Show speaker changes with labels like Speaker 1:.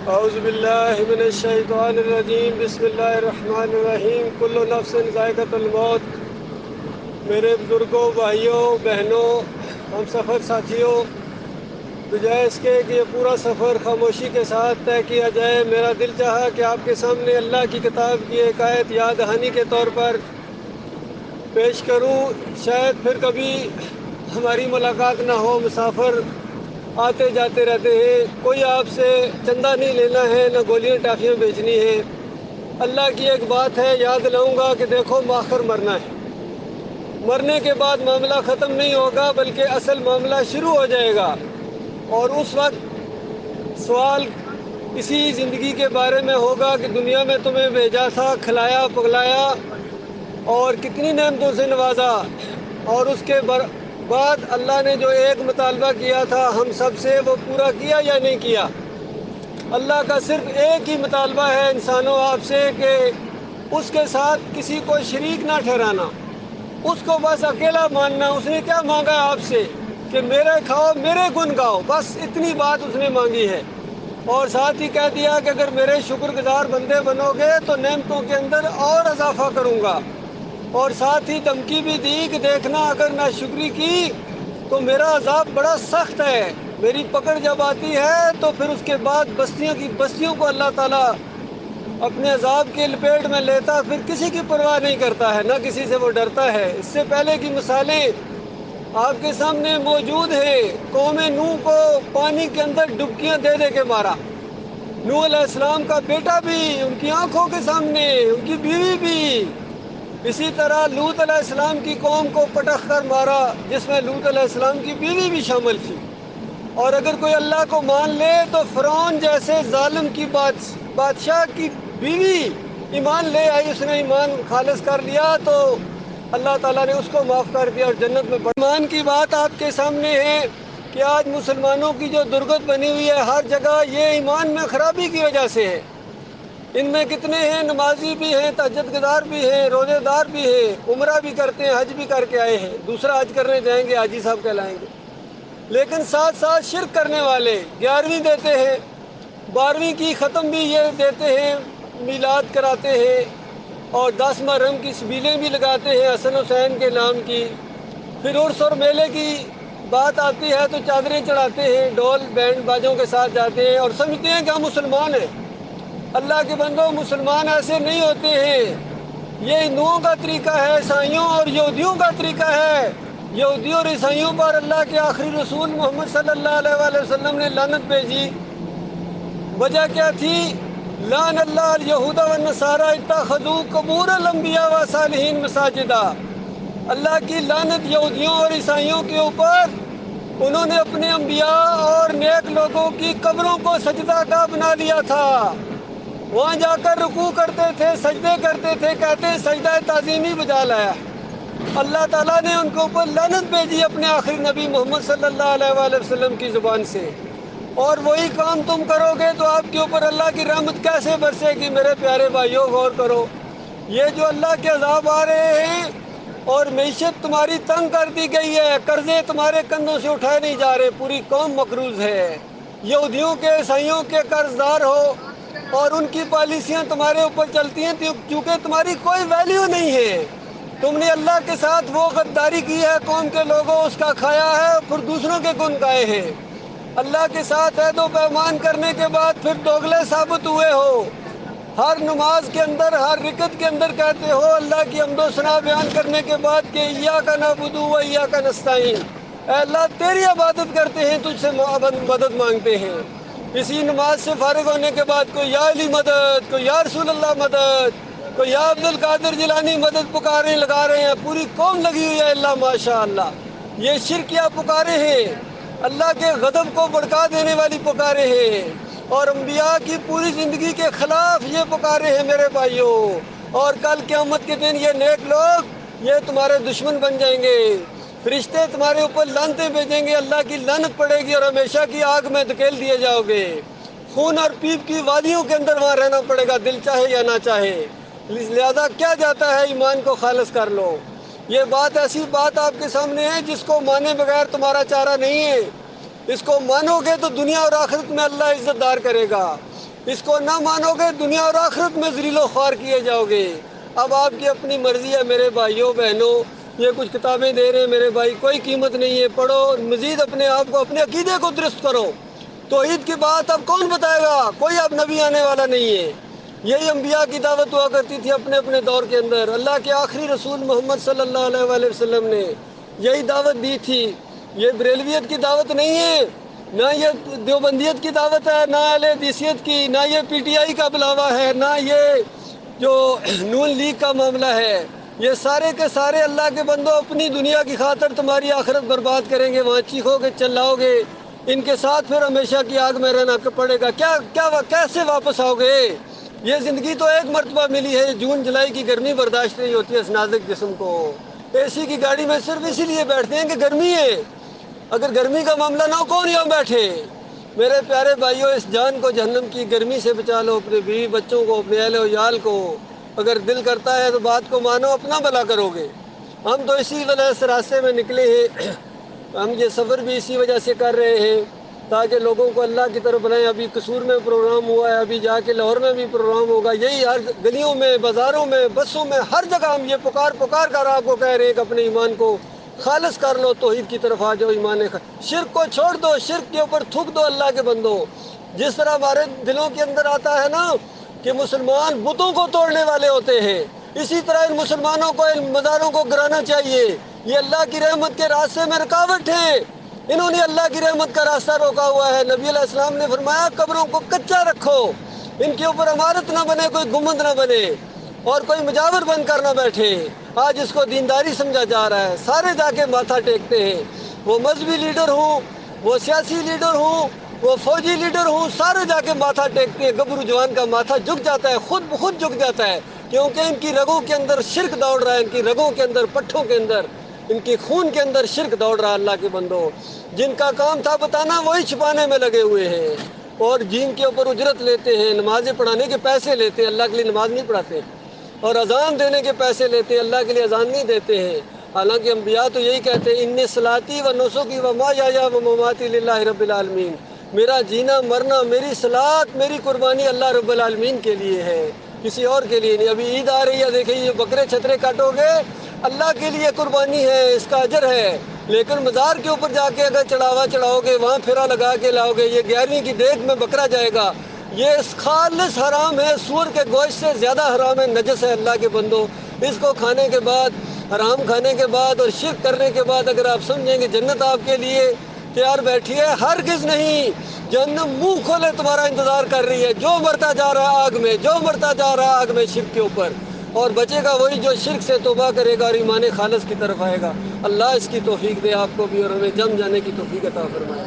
Speaker 1: اعوذ باللہ من الشیطان الرجیم بسم اللہ الرحمن الرحیم کل نفس ذائقۃ الموت۔ میرے بزرگوں، بھائیوں، بہنوں، ہم سفر ساتھیوں، بجائے اس کے کہ یہ پورا سفر خاموشی کے ساتھ طے کیا جائے، میرا دل چاہا کہ آپ کے سامنے اللہ کی کتاب کی ایک آیت یاد دہانی کے طور پر پیش کروں۔ شاید پھر کبھی ہماری ملاقات نہ ہو، مسافر آتے جاتے رہتے ہیں، کوئی آپ سے چندہ نہیں لینا ہے، نہ گولیاں ٹافیاں بیچنی ہیں۔ اللہ کی ایک بات ہے، یاد دلاؤں گا کہ دیکھو مآخر مرنا ہے۔ مرنے کے بعد معاملہ ختم نہیں ہوگا بلکہ اصل معاملہ شروع ہو جائے گا، اور اس وقت سوال اسی زندگی کے بارے میں ہوگا کہ دنیا میں تمہیں بھیجا تھا، کھلایا پگلایا اور کتنی نعمتوں سے نوازا، اور اس کے بعد اللہ نے جو ایک مطالبہ کیا تھا ہم سب سے، وہ پورا کیا یا نہیں کیا؟ اللہ کا صرف ایک ہی مطالبہ ہے انسانوں آپ سے کہ اس کے ساتھ کسی کو شریک نہ ٹھہرانا، اس کو بس اکیلا ماننا۔ اس نے کیا مانگا آپ سے کہ میرے کھاؤ، میرے گن گاؤ، بس اتنی بات اس نے مانگی ہے۔ اور ساتھ ہی کہہ دیا کہ اگر میرے شکر گزار بندے بنو گے تو نعمتوں کے اندر اور اضافہ کروں گا، اور ساتھ ہی دھمکی بھی دی کہ دیکھنا اگر ناشکری کی تو میرا عذاب بڑا سخت ہے، میری پکڑ جب آتی ہے تو پھر اس کے بعد بستیوں کی بستیوں کو اللہ تعالیٰ اپنے عذاب کے لپیٹ میں لیتا، پھر کسی کی پرواہ نہیں کرتا ہے، نہ کسی سے وہ ڈرتا ہے۔ اس سے پہلے کی مثالیں آپ کے سامنے موجود ہیں۔ قوم نوح کو پانی کے اندر ڈبکیاں دے دے کے مارا، نوح علیہ السلام کا بیٹا بھی ان کی آنکھوں کے سامنے، ان کی بیوی بھی۔ اسی طرح لوط علیہ السلام کی قوم کو پٹخ کر مارا، جس میں لوط علیہ السلام کی بیوی بھی شامل تھی۔ اور اگر کوئی اللہ کو مان لے تو فرعون جیسے ظالم کی بادشاہ کی بیوی ایمان لے آئی، اس نے ایمان خالص کر لیا تو اللہ تعالیٰ نے اس کو معاف کر دیا اور جنت میں ایمان کی بات آپ کے سامنے ہے کہ آج مسلمانوں کی جو درگت بنی ہوئی ہے ہر جگہ، یہ ایمان میں خرابی کی وجہ سے ہے۔ ان میں کتنے ہیں نمازی بھی ہیں، تہجد گزار بھی ہیں، روزے دار بھی ہیں، عمرہ بھی کرتے ہیں، حج بھی کر کے آئے ہیں، دوسرا حج کرنے جائیں گے حاجی صاحب کہلائیں گے، لیکن ساتھ ساتھ شرک کرنے والے 11ویں دیتے ہیں، 12ویں کی ختم بھی یہ دیتے ہیں، میلاد کراتے ہیں، اور 10 محرم کی سبیلیں بھی لگاتے ہیں حسن حسین کے نام کی۔ پھر عرس اور میلے کی بات آتی ہے تو چادریں چڑھاتے ہیں، ڈول بینڈ باجوں کے ساتھ جاتے ہیں اور سمجھتے ہیں کہ ہم مسلمان ہیں۔ اللہ کے بندوں، مسلمان ایسے نہیں ہوتے ہیں، یہ ہندوؤں کا طریقہ ہے، عیسائیوں اور یہودیوں کا طریقہ ہے۔ یہودیوں اور عیسائیوں پر اللہ کے آخری رسول محمد صلی اللہ علیہ وآلہ وسلم نے لعنت بھیجی۔ وجہ کیا تھی؟ لعن اللہ الیہود والنصارى اتخذوا قبور الانبیاء والصالحین مساجدا۔ اللہ کی لعنت یہودیوں اور عیسائیوں کے اوپر، انہوں نے اپنے انبیاء اور نیک لوگوں کی قبروں کو سجدہ گاہ بنا لیا تھا، وہاں جا کر رکوع کرتے تھے، سجدے کرتے تھے، کہتے ہیں سجدہ تعظیمی بجا لایا۔ اللہ تعالیٰ نے ان کے اوپر لعنت بھیجی اپنے آخری نبی محمد صلی اللہ علیہ وآلہ وسلم کی زبان سے۔ اور وہی کام تم کرو گے تو آپ کے اوپر اللہ کی رحمت کیسے برسے گی؟ میرے پیارے بھائیوں، غور کرو، یہ جو اللہ کے عذاب آ رہے ہیں اور معیشت تمہاری تنگ کر دی گئی ہے، قرضے تمہارے کندھوں سے اٹھائے نہیں جا رہے، پوری قوم مقروض ہے، یہودیوں کے عیسائیوں کے قرض دار ہو، اور ان کی پالیسیاں تمہارے اوپر چلتی ہیں کیونکہ تمہاری کوئی ویلیو نہیں ہے۔ تم نے اللہ کے ساتھ وہ غداری کی ہے، قوم کے لوگوں اس کا کھایا ہے، پھر دوسروں کے گن گائے ہیں۔ اللہ کے ساتھ عہد و پیمان کرنے کے بعد پھر دوگلے ثابت ہوئے ہو۔ ہر نماز کے اندر، ہر رکعت کے اندر کہتے ہو اللہ کی حمد و ثنا بیان کرنے کے بعد کہ ایاک نعبد و ایاک نستعین، اے اللہ تیری عبادت کرتے ہیں، تجھ سے مدد مانگتے ہیں۔ اسی نماز سے فارغ ہونے کے بعد کوئی یا علی مدد، کوئی یا رسول اللہ مدد، کوئی یا عبد القادر جیلانی مدد پکارے لگا رہے ہیں، پوری قوم لگی ہوئی ہے۔ اللہ ماشاء اللہ، یہ شرکیہ پکارے ہیں، اللہ کے غضب کو بھڑکا دینے والی پکارے ہیں، اور انبیاء کی پوری زندگی کے خلاف یہ پکارے ہیں میرے بھائیوں۔ اور کل قیامت کے دن یہ نیک لوگ یہ تمہارے دشمن بن جائیں گے، فرشتے تمہارے اوپر لعنتیں بھیجیں گے، اللہ کی لعنت پڑے گی اور ہمیشہ کی آگ میں دھکیل دیے جاؤ گے، خون اور پیپ کی وادیوں کے اندر وہاں رہنا پڑے گا، دل چاہے یا نہ چاہے۔ لہذا کیا جاتا ہے، ایمان کو خالص کر لو۔ یہ بات ایسی بات آپ کے سامنے ہے جس کو مانے بغیر تمہارا چارہ نہیں ہے، اس کو مانو گے تو دنیا اور آخرت میں اللہ عزت دار کرے گا۔ اس کو نہ مانو گے دنیا اور آخرت میں ذلیل و خوار کیے جاؤ گے۔ اب آپ کی اپنی مرضی ہے میرے بھائیوں بہنوں، یہ کچھ کتابیں دے رہے ہیں میرے بھائی، کوئی قیمت نہیں ہے، پڑھو، مزید اپنے آپ کو، اپنے عقیدے کو درست کرو۔ توحید کی بات اب کون بتائے گا؟ کوئی اب نبی آنے والا نہیں ہے۔ یہی انبیاء کی دعوت ہوا کرتی تھی اپنے اپنے دور کے اندر۔ اللہ کے آخری رسول محمد صلی اللہ علیہ وآلہ وسلم نے یہی دعوت دی تھی۔ یہ بریلویت کی دعوت نہیں ہے، نہ یہ دیوبندیت کی دعوت ہے، نہ اہل حدیثیت کی، نہ یہ پی ٹی آئی کا بلاوا ہے، نہ یہ جو نون لیگ کا معاملہ ہے۔ یہ سارے کے سارے اللہ کے بندوں اپنی دنیا کی خاطر تمہاری آخرت برباد کریں گے، وہاں چیخو گے چلاؤ گے، ان کے ساتھ پھر ہمیشہ کی آگ میں رہنا پڑے گا۔ کیسے واپس آؤ گے؟ یہ زندگی تو ایک مرتبہ ملی ہے، جون جولائی کی گرمی برداشت نہیں ہوتی ہے اس نازک جسم کو۔ اے سی کی گاڑی میں صرف اسی لیے بیٹھتے ہیں کہ گرمی ہے، اگر گرمی کا معاملہ نہ ہو کون یہاں بیٹھے؟ میرے پیارے بھائیوں، اس جان کو جہنم کی گرمی سے بچا لو، اپنے بیوی بچوں کو، اپنے اہل و عیال کو۔ اگر دل کرتا ہے تو بات کو مانو، اپنا بھلا کرو گے۔ ہم تو اسی وجہ سے راستے میں نکلے ہیں، ہم یہ سفر بھی اسی وجہ سے کر رہے ہیں تاکہ لوگوں کو اللہ کی طرف بلائیں۔ ابھی قصور میں پروگرام ہوا ہے، ابھی جا کے لاہور میں بھی پروگرام ہوگا۔ یہی ہر گلیوں میں، بازاروں میں، بسوں میں، ہر جگہ ہم یہ پکار کر آپ کو کہہ رہے ہیں کہ اپنے ایمان کو خالص کر لو، توحید کی طرف آ جاؤ، شرک کو چھوڑ دو، شرک کے اوپر تھوک دو اللہ کے بندو۔ جس طرح ہمارے دلوں کے اندر آتا ہے نا کہ مسلمان بتوں کو توڑنے والے ہوتے ہیں، اسی طرح ان مسلمانوں کو ان مزاروں کو گرانا چاہیے۔ یہ اللہ کی رحمت کے راستے میں رکاوٹ ہیں، انہوں نے اللہ کی رحمت کا راستہ روکا ہوا ہے۔ نبی علیہ السلام نے فرمایا قبروں کو کچا رکھو، ان کے اوپر عمارت نہ بنے، کوئی گنبد نہ بنے، اور کوئی مجاور بن کر نہ بیٹھے۔ آج اس کو دینداری سمجھا جا رہا ہے، سارے جا کے ماتھا ٹیکتے ہیں، وہ مذہبی لیڈر ہوں، وہ سیاسی لیڈر ہوں، وہ فوجی لیڈر ہوں، سارے جا کے ماتھا ٹیکتے ہیں۔ گبرو جوان کا ماتھا جھک جاتا ہے، خود بخود جھک جاتا ہے، کیونکہ ان کی رگوں کے اندر شرک دوڑ رہا ہے، ان کی رگوں کے اندر، پٹھوں کے اندر، ان کی خون کے اندر شرک دوڑ رہا ہے۔ اللہ کے بندو، جن کا کام تھا بتانا وہی چھپانے میں لگے ہوئے ہیں، اور جن کے اوپر اجرت لیتے ہیں، نمازیں پڑھانے کے پیسے لیتے ہیں، اللہ کے لیے نماز نہیں پڑھاتے، اور اذان دینے کے پیسے لیتے ہیں، اللہ کے لیے اذان نہیں دیتے ہیں۔ حالانکہ انبیاء تو یہی کہتے ہیں انی صلاتی و نسکی و محیایا و مماتی للہ رب العالمین، میرا جینا مرنا، میری صلات، میری قربانی اللہ رب العالمین کے لیے ہے، کسی اور کے لیے نہیں۔ ابھی عید آ رہی ہے، دیکھیں یہ بکرے چھترے کاٹو گے، اللہ کے لیے قربانی ہے، اس کا اجر ہے، لیکن مزار کے اوپر جا کے اگر چڑھاوا چڑھاؤ گے، وہاں پھرا لگا کے لاؤ گے، یہ 11ویں کی دیگ میں بکرا جائے گا، یہ خالص حرام ہے، سور کے گوشت سے زیادہ حرام ہے، نجس ہے۔ اللہ کے بندو، اس کو کھانے کے بعد، حرام کھانے کے بعد اور شرک کرنے کے بعد اگر آپ سمجھیں کہ جنت آپ کے لیے تیار بیٹھی ہے، ہرگز نہیں، جہنم منہ کھولے تمہارا انتظار کر رہی ہے۔ جو مرتا جا رہا آگ میں، جو مرتا جا رہا آگ میں شرک کے اوپر، اور بچے گا وہی جو شرک سے توبہ کرے گا اور ایمان خالص کی طرف آئے گا۔ اللہ اس کی توفیق دے آپ کو بھی، اور ہمیں جم جانے کی توفیق عطا فرمائے۔